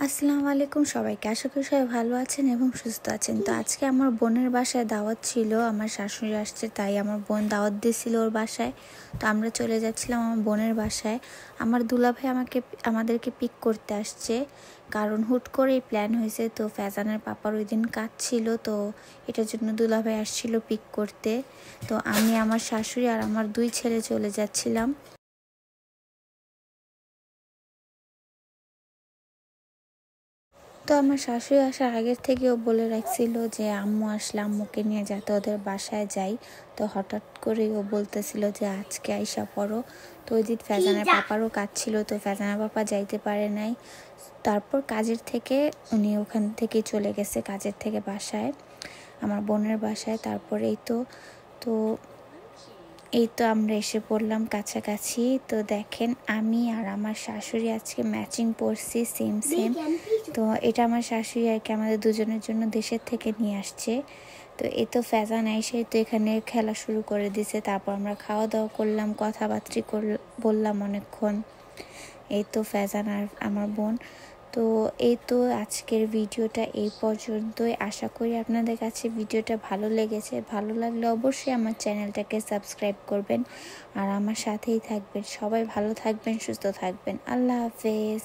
আসসালামু আলাইকুম সবাইকে। আশা করি সবাই ভালো আছেন এবং সুস্থ আছেন। তো আজকে আমার বোনের বাসায় দাওয়াত ছিল, আমার শাশুড়ি আসছে, তাই আমার বোন দাওয়াত দিয়েছিল ওর বাসায়। তো আমরা চলে যাচ্ছিলাম আমার বোনের বাসায়। আমার দুলাভাই আমাদেরকে পিক করতে আসছে, কারণ হুট করেই প্ল্যান হয়েছে। তো ফ্যাজানের পাপার ওই দিন কাজ ছিল, তো এটার জন্য দুলাভাই আসছিল পিক করতে। তো আমি, আমার শাশুড়ি আর আমার 2 ছেলে চলে যাচ্ছিলাম। তো আমার শাশুড়ি আসার আগের থেকেও বলে রাখছিল যে আম্মু আসলে আম্মুকে নিয়ে যাতে ওদের বাসায় যাই। তো হঠাৎ করেই ও বলতেছিল যে আজকে আইসা পড়ো। তো ওই দিন ফ্যাজানের পাপারও কাজ ছিল, তো ফ্যাজানের পাপা যাইতে পারে নাই। তারপর কাজের থেকে উনি ওখান থেকে চলে গেছে, কাজের থেকে বাসায়, আমার বোনের বাসায়। তারপরে এই তো আমরা এসে পড়লাম কাছাকাছি। তো দেখেন, আমি আর আমার শাশুড়ি আজকে ম্যাচিং পরছি, সেম। তো এটা আমার শাশুড়ি আর কি আমাদের দুজনের জন্য দেশের থেকে নিয়ে আসছে। তো এই তো ফ্যাজান এসে তো এখানে খেলা শুরু করে দিছে। তারপর আমরা খাওয়া দাওয়া করলাম, কথাবার্তা বললাম অনেকক্ষণ। এই তো ফ্যাজান আর আমার বোন। তো এই তো আজকের ভিডিওটা এই পর্যন্তই। আশা করি আপনাদের কাছে ভিডিওটা ভালো লেগেছে। ভালো লাগলে অবশ্যই আমার চ্যানেলটাকে সাবস্ক্রাইব করবেন আর আমার সাথেই থাকবেন। সবাই ভালো থাকবেন, সুস্থ থাকবেন। আল্লাহ হাফেজ।